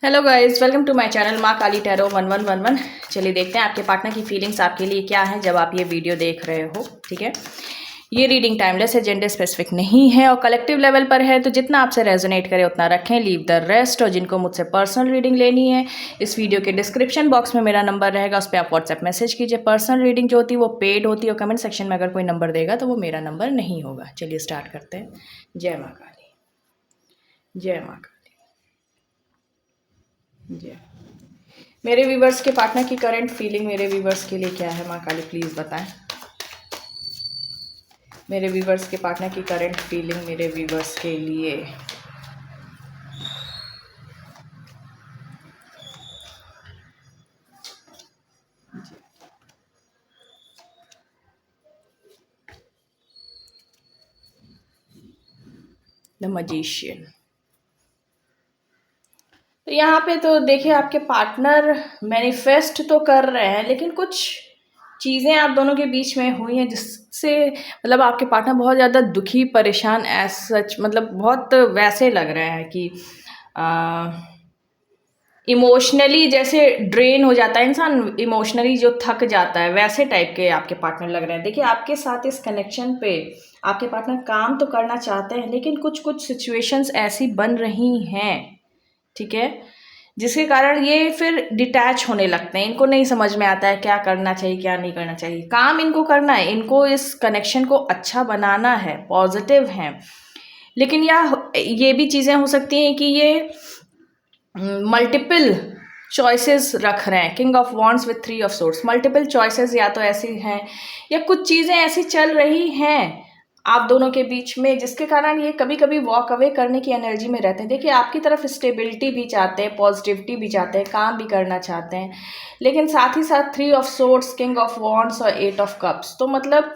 Hello guys, welcome to my channel Maa Kali tarot 1111। चलिए देखते हैं आपके पार्टनर की फीलिंग्स आपके लिए क्या है जब आप ये वीडियो देख रहे हो। ठीक है, ये रीडिंग टाइमलेस है, जेंडर स्पेसिफिक नहीं है और कलेक्टिव लेवल पर है, तो जितना आपसे रेजोनेट करे उतना रखें, लीव द रेस्ट। और जिनको मुझसे पर्सनल रीडिंग लेनी है, इस वीडियो के डिस्क्रिप्शन बॉक्स में मेरा नंबर रहेगा, उस पर आप व्हाट्सएप मैसेज कीजिए। पर्सनल रीडिंग जो होती है वो पेड होती है और कमेंट सेक्शन में अगर कोई नंबर देगा तो वो मेरा नंबर नहीं होगा। चलिए स्टार्ट करते हैं। जय माँ काली, जय माँ काली, जय। मेरे व्यूवर्स के पार्टनर की करंट फीलिंग मेरे व्यूवर्स के लिए क्या है, माँ काली प्लीज़ बताएं। मेरे व्यूवर्स के पार्टनर की करंट फीलिंग मेरे व्यूवर्स के लिए। The magician. तो यहाँ पे तो देखिए आपके पार्टनर मैनिफेस्ट तो कर रहे हैं, लेकिन कुछ चीज़ें आप दोनों के बीच में हुई हैं जिससे मतलब आपके पार्टनर बहुत ज़्यादा दुखी परेशान एज सच, मतलब बहुत वैसे लग रहे हैं कि इमोशनली जैसे ड्रेन हो जाता है इंसान, इमोशनली जो थक जाता है वैसे टाइप के आपके पार्टनर लग रहे हैं। देखिए आपके साथ इस कनेक्शन पे आपके पार्टनर काम तो करना चाहते हैं, लेकिन कुछ कुछ सिचुएशंस ऐसी बन रही हैं, ठीक है, जिसके कारण ये फिर डिटैच होने लगते हैं। इनको नहीं समझ में आता है क्या करना चाहिए क्या नहीं करना चाहिए। काम इनको करना है, इनको इस कनेक्शन को अच्छा बनाना है, पॉजिटिव है, लेकिन ये भी चीज़ें हो सकती हैं कि ये मल्टीपल चॉइसेस रख रहे हैं। King of wands with three of swords, multiple choices या तो ऐसी हैं या कुछ चीज़ें ऐसी चल रही हैं आप दोनों के बीच में, जिसके कारण ये कभी कभी वॉक अवे करने की एनर्जी में रहते हैं। देखिए आपकी तरफ स्टेबिलिटी भी चाहते हैं, पॉजिटिविटी भी चाहते हैं, काम भी करना चाहते हैं, लेकिन साथ ही साथ three of swords, king of wands और एट ऑफ कप्स, तो मतलब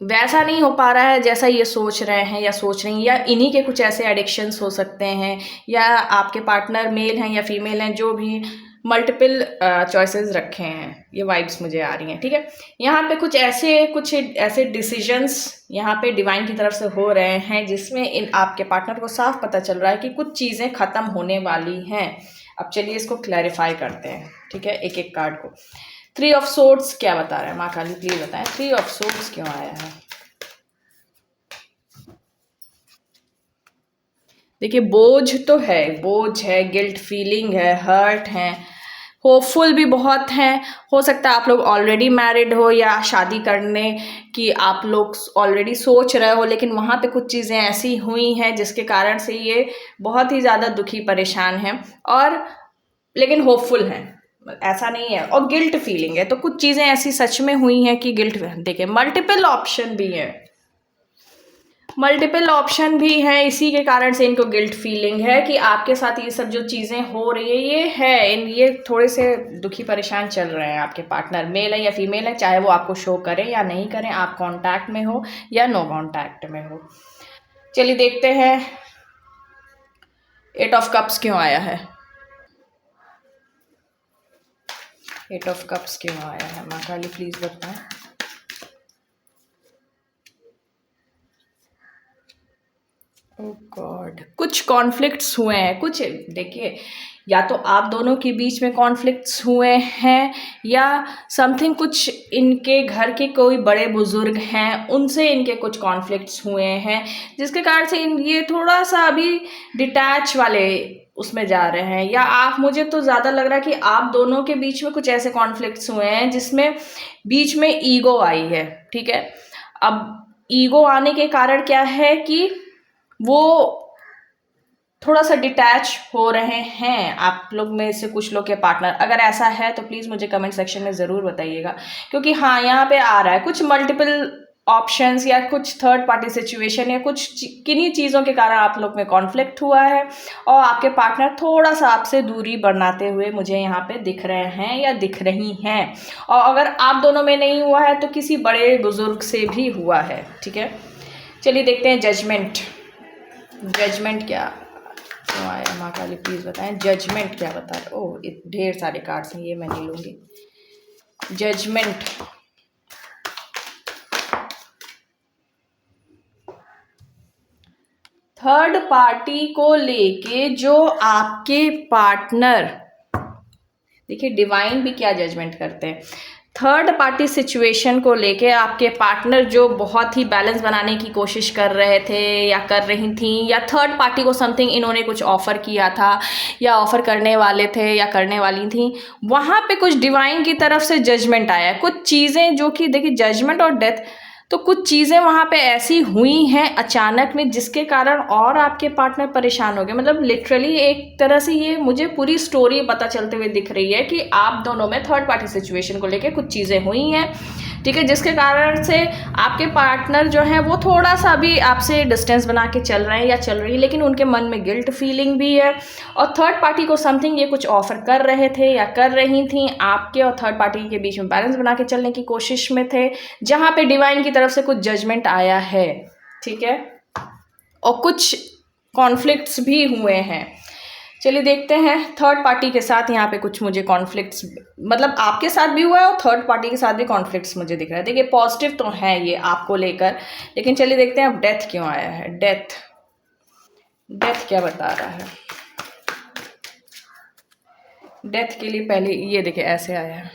वैसा नहीं हो पा रहा है जैसा ये सोच रहे हैं या सोच रही हैं। या इन्हीं के कुछ ऐसे एडिक्शंस हो सकते हैं, या आपके पार्टनर मेल हैं या फीमेल हैं जो भी मल्टीपल चॉइसेस रखे हैं, ये वाइब्स मुझे आ रही हैं। ठीक है, यहाँ पे कुछ ऐसे डिसीजंस यहाँ पे डिवाइन की तरफ से हो रहे हैं जिसमें इन आपके पार्टनर को साफ पता चल रहा है कि कुछ चीज़ें ख़त्म होने वाली हैं। अब चलिए इसको क्लैरिफाई करते हैं, ठीक है, एक एक कार्ड को। थ्री ऑफ सोर्ड्स क्या बता रहा है, माँ काली प्लीज बताएं, थ्री ऑफ सोर्ड्स क्यों आया है। देखिए बोझ तो है, बोझ है, गिल्ट फीलिंग है, हर्ट है, होपफुल भी बहुत हैं। हो सकता है आप लोग ऑलरेडी मैरिड हो या शादी करने की आप लोग ऑलरेडी सोच रहे हो, लेकिन वहाँ पे कुछ चीज़ें ऐसी हुई हैं जिसके कारण से ये बहुत ही ज़्यादा दुखी परेशान हैं, और लेकिन होपफुल हैं, ऐसा नहीं है। और गिल्ट फीलिंग है, तो कुछ चीज़ें ऐसी सच में हुई हैं कि गिल्ट। देखिए मल्टीपल ऑप्शन भी है, मल्टीपल ऑप्शन भी है, इसी के कारण से इनको गिल्ट फीलिंग है कि आपके साथ ये सब जो चीज़ें हो रही है ये थोड़े से दुखी परेशान चल रहे हैं। आपके पार्टनर मेल है या फीमेल है, चाहे वो आपको शो करें या नहीं करें, आप कांटेक्ट में हो या नो कांटेक्ट में हो। चलिए देखते हैं एट ऑफ कप्स क्यों आया है, एट ऑफ कप्स क्यों आया है, माँ काली प्लीज बताएं। ओह गॉड, कुछ कॉन्फ्लिक्ट्स हुए हैं, कुछ देखिए या तो आप दोनों के बीच में कॉन्फ्लिक्ट्स हुए हैं या समथिंग, कुछ इनके घर के कोई बड़े बुजुर्ग हैं उनसे इनके कुछ कॉन्फ्लिक्ट्स हुए हैं, जिसके कारण से ये थोड़ा सा अभी डिटैच वाले उसमें जा रहे हैं। या आप, मुझे तो ज़्यादा लग रहा है कि आप दोनों के बीच में कुछ ऐसे कॉन्फ्लिक्ट्स हुए हैं जिसमें बीच में ईगो आई है। ठीक है, अब ईगो आने के कारण क्या है कि वो थोड़ा सा डिटैच हो रहे हैं आप लोग में से कुछ लोग के पार्टनर। अगर ऐसा है तो प्लीज़ मुझे कमेंट सेक्शन में ज़रूर बताइएगा, क्योंकि हाँ यहाँ पे आ रहा है कुछ मल्टीपल ऑप्शंस या कुछ थर्ड पार्टी सिचुएशन या कुछ किन्हीं चीज़ों के कारण आप लोग में कॉन्फ्लिक्ट हुआ है और आपके पार्टनर थोड़ा सा आपसे दूरी बनाते हुए मुझे यहाँ पे दिख रहे हैं या दिख रही हैं। और अगर आप दोनों में नहीं हुआ है तो किसी बड़े बुजुर्ग से भी हुआ है। ठीक है, चलिए देखते हैं जजमेंट, जजमेंट क्या क्यों आया, माँ काली प्लीज बताएं, जजमेंट क्या बता रहे। ओह ढेर सारे कार्ड्स हैं, ये मैं नहीं लूँगी। जजमेंट, थर्ड पार्टी को लेके जो आपके पार्टनर, देखिए डिवाइन भी क्या जजमेंट करते हैं, थर्ड पार्टी सिचुएशन को लेके आपके पार्टनर जो बहुत ही बैलेंस बनाने की कोशिश कर रहे थे या कर रही थी, या थर्ड पार्टी को समथिंग इन्होंने कुछ ऑफ़र किया था या ऑफ़र करने वाले थे या करने वाली थी, वहाँ पे कुछ डिवाइन की तरफ से जजमेंट आया है। कुछ चीज़ें जो कि देखिए जजमेंट और डेथ, तो कुछ चीज़ें वहाँ पे ऐसी हुई हैं अचानक में जिसके कारण और आपके पार्टनर परेशान हो गए। मतलब लिटरली एक तरह से ये मुझे पूरी स्टोरी पता चलते हुए दिख रही है कि आप दोनों में थर्ड पार्टी सिचुएशन को लेके कुछ चीज़ें हुई हैं, ठीक है, जिसके कारण से आपके पार्टनर जो हैं वो थोड़ा सा भी आपसे डिस्टेंस बना के चल रहे हैं या चल रही है, लेकिन उनके मन में गिल्ट फीलिंग भी है। और थर्ड पार्टी को समथिंग ये कुछ ऑफर कर रहे थे या कर रही थी, आपके और थर्ड पार्टी के बीच में बैलेंस बना के चलने की कोशिश में थे, जहाँ पे डिवाइन की तरफ से कुछ जजमेंट आया है, ठीक है, और कुछ कॉन्फ्लिक्ट्स भी हुए हैं। चलिए देखते हैं थर्ड पार्टी के साथ यहाँ पे कुछ मुझे कॉन्फ्लिक्ट्स, मतलब आपके साथ भी हुआ है और थर्ड पार्टी के साथ भी कॉन्फ्लिक्ट्स मुझे दिख रहा है। देखिए पॉजिटिव तो है ये आपको लेकर, लेकिन चलिए देखते हैं अब डेथ क्यों आया है। डेथ, डेथ क्या बता रहा है। डेथ के लिए पहले ये देखिए ऐसे आया है,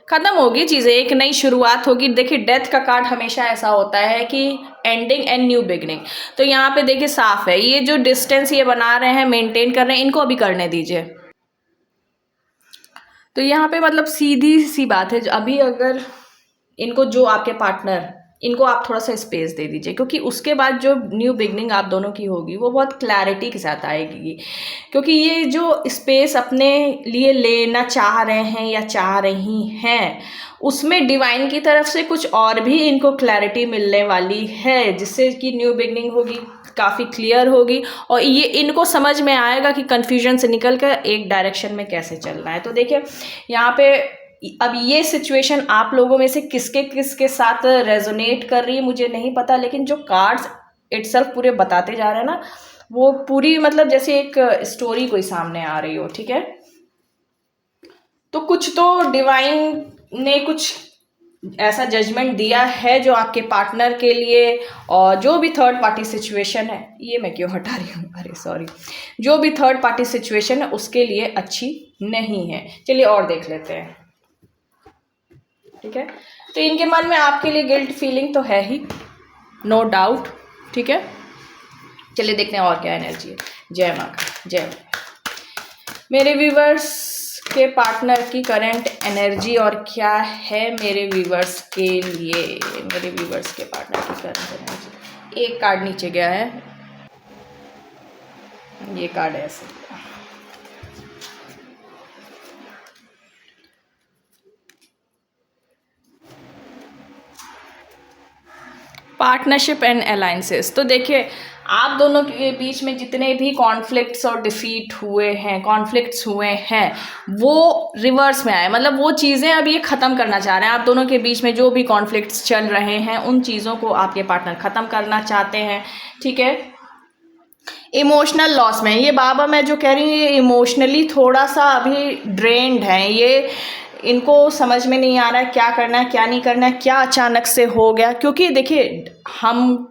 खत्म होगी चीज़ें, एक नई शुरुआत होगी। देखिए डेथ का कार्ड हमेशा ऐसा होता है कि एंडिंग एंड न्यू बिगनिंग, तो यहाँ पे देखिए साफ है, ये जो डिस्टेंस ये बना रहे हैं, मेंटेन कर रहे हैं, इनको अभी करने दीजिए। तो यहाँ पे मतलब सीधी सी बात है, अभी अगर इनको जो आपके पार्टनर, इनको आप थोड़ा सा स्पेस दे दीजिए, क्योंकि उसके बाद जो न्यू बिगनिंग आप दोनों की होगी वो बहुत क्लैरिटी के साथ आएगी। क्योंकि ये जो स्पेस अपने लिए लेना चाह रहे हैं या चाह रही हैं, उसमें डिवाइन की तरफ से कुछ और भी इनको क्लैरिटी मिलने वाली है, जिससे कि न्यू बिगनिंग होगी, काफ़ी क्लियर होगी, और ये इनको समझ में आएगा कि कन्फ्यूजन से निकल कर एक डायरेक्शन में कैसे चलना है। तो देखिए यहाँ पे अब ये सिचुएशन आप लोगों में से किसके किसके साथ रेजोनेट कर रही है मुझे नहीं पता, लेकिन जो कार्ड्स इटसेल्फ पूरे बताते जा रहे हैं ना, वो पूरी मतलब जैसे एक स्टोरी कोई सामने आ रही हो, ठीक है। तो कुछ तो डिवाइन ने कुछ ऐसा जजमेंट दिया है जो आपके पार्टनर के लिए, और जो भी थर्ड पार्टी सिचुएशन है, ये मैं क्यों हटा रही हूँ, अरे सॉरी, जो भी थर्ड पार्टी सिचुएशन है उसके लिए अच्छी नहीं है। चलिए और देख लेते हैं, ठीक है। तो इनके मन में आपके लिए गिल्ट फीलिंग तो है ही, नो डाउट, ठीक है। चलिए देखते हैं और क्या एनर्जी है। जय माँ का, जय मेरे व्यूवर्स के पार्टनर की करंट एनर्जी और क्या है मेरे व्यूवर्स के लिए, मेरे व्यूवर्स के पार्टनर की करंट एनर्जी। एक कार्ड नीचे गया है, ये कार्ड है ऐसे, पार्टनरशिप एंड अलायंसेस। तो देखिए आप दोनों के बीच में जितने भी कॉन्फ्लिक्ट्स और डिफीट हुए हैं, कॉन्फ्लिक्ट्स हुए हैं, वो रिवर्स में आए, मतलब वो चीज़ें अब ये ख़त्म करना चाह रहे हैं। आप दोनों के बीच में जो भी कॉन्फ्लिक्ट्स चल रहे हैं उन चीज़ों को आपके पार्टनर ख़त्म करना चाहते हैं, ठीक है। इमोशनल लॉस में ये बाबा मैं जो कह रही हूँ, ये इमोशनली थोड़ा सा अभी ड्रेन्ड है, ये इनको समझ में नहीं आ रहा है क्या करना है क्या नहीं करना है, क्या अचानक से हो गया। क्योंकि देखिए हम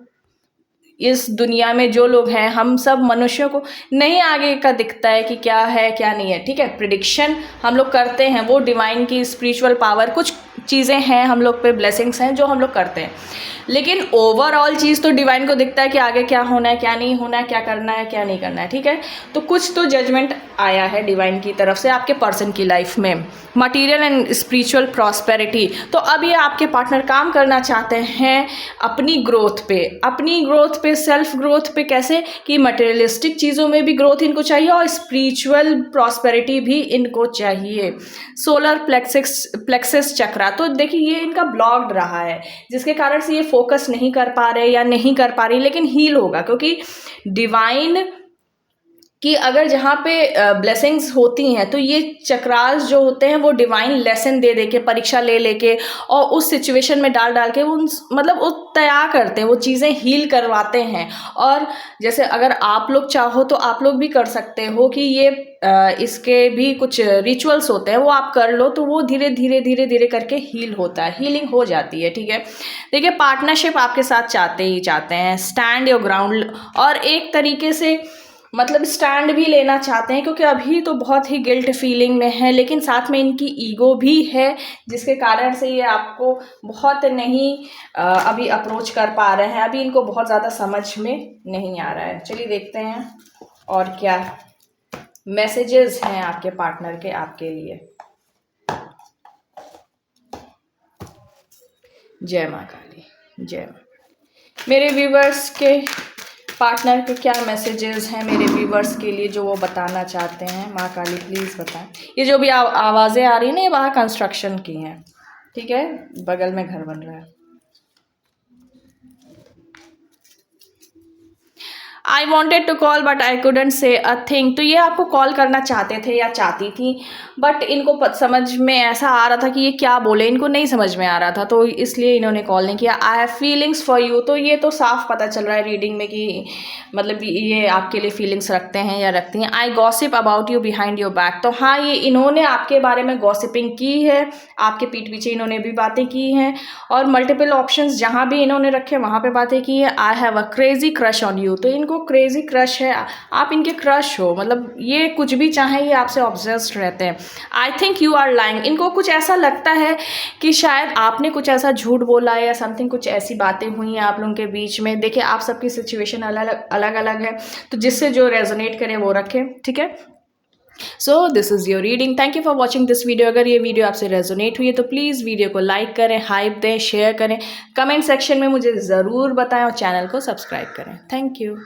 इस दुनिया में जो लोग हैं, हम सब मनुष्यों को नहीं आगे का दिखता है कि क्या है क्या नहीं है, ठीक है। प्रिडिक्शन हम लोग करते हैं, वो डिवाइन की स्पिरिचुअल पावर, कुछ चीज़ें हैं हम लोग पे, ब्लेसिंग्स हैं जो हम लोग करते हैं, लेकिन ओवरऑल चीज़ तो डिवाइन को दिखता है कि आगे क्या होना है क्या नहीं होना है, क्या करना है क्या नहीं करना है, ठीक है। तो कुछ तो जजमेंट आया है डिवाइन की तरफ से आपके पर्सन की लाइफ में, मटेरियल एंड स्पिरिचुअल प्रॉस्पेरिटी। तो अब ये आपके पार्टनर काम करना चाहते हैं अपनी ग्रोथ पे, अपनी ग्रोथ पे, सेल्फ ग्रोथ पे, कैसे कि मटेरियलिस्टिक चीज़ों में भी ग्रोथ इनको चाहिए और स्पिरिचुअल प्रॉस्पेरिटी भी इनको चाहिए। सोलर प्लेक्सिस चक्रा, तो देखिए ये इनका ब्लॉक्ड रहा है, जिसके कारण से ये फोकस नहीं कर पा रहे या नहीं कर पा रही, लेकिन हील होगा, क्योंकि डिवाइन कि अगर जहाँ पे ब्लेसिंग्स होती हैं तो ये चक्रास जो होते हैं वो डिवाइन लेसन दे दे के, परीक्षा ले लेके और उस सिचुएशन में डाल डाल के उन मतलब वो तैयार करते हैं, वो चीज़ें हील करवाते हैं। और जैसे अगर आप लोग चाहो तो आप लोग भी कर सकते हो कि ये इसके भी कुछ रिचुअल्स होते हैं, वो आप कर लो तो वो धीरे धीरे धीरे धीरे करके हील होता है, हीलिंग हो जाती है। ठीक है, देखिए पार्टनरशिप आपके साथ चाहते ही चाहते हैं, स्टैंड योर ग्राउंड, और एक तरीके से मतलब स्टैंड भी लेना चाहते हैं, क्योंकि अभी तो बहुत ही गिल्ट फीलिंग में है, लेकिन साथ में इनकी ईगो भी है, जिसके कारण से ये आपको बहुत नहीं अभी अप्रोच कर पा रहे हैं, अभी इनको बहुत ज़्यादा समझ में नहीं आ रहा है। चलिए देखते हैं और क्या मैसेजेस हैं आपके पार्टनर के आपके लिए। जय माँ काली, जय माँ। मेरे व्यूवर्स के पार्टनर के क्या मैसेजेस हैं मेरे व्यूवर्स के लिए, जो वो बताना चाहते हैं, माँ काली प्लीज़ बताएं। ये जो भी आवाज़ें आ रही हैं ना, ये बाहर कंस्ट्रक्शन की हैं, ठीक है, बगल में घर बन रहा है। I wanted to call but I couldn't say a thing. तो ये आपको कॉल करना चाहते थे या चाहती थी, बट इनको समझ में ऐसा आ रहा था कि ये क्या बोले, इनको नहीं समझ में आ रहा था, तो इसलिए इन्होंने कॉल नहीं किया। I have feelings for you, तो ये तो साफ पता चल रहा है रीडिंग में कि मतलब ये आपके लिए फीलिंग्स रखते हैं या रखती हैं। I gossip about you behind your back, तो हाँ ये इन्होंने आपके बारे में गॉसिपिंग की है, आपके पीठ पीछे इन्होंने भी बातें की हैं, और मल्टीपल ऑप्शंस जहाँ भी इन्होंने रखे वहाँ पे बातें की है। I have a crazy crush on you, तो इनको क्रेजी क्रश है, आप इनके क्रश हो, मतलब ये कुछ भी चाहें ये आपसे ऑब्सेस्ड रहते हैं। I think you are lying, इनको कुछ ऐसा लगता है कि शायद आपने कुछ ऐसा झूठ बोला है या समथिंग, कुछ ऐसी बातें हुई हैं आप लोगों के बीच में। देखिए आप सबकी सिचुएशन अलग अलग है, तो जिससे जो रेजोनेट करे वो रखें, ठीक है। So this is your reading, thank you for watching this video. अगर ये वीडियो आपसे रेजोनेट हुई है तो प्लीज़ वीडियो को लाइक करें, हाइप दें, शेयर करें, कमेंट सेक्शन में मुझे ज़रूर बताएं और चैनल को सब्सक्राइब करें। Thank you.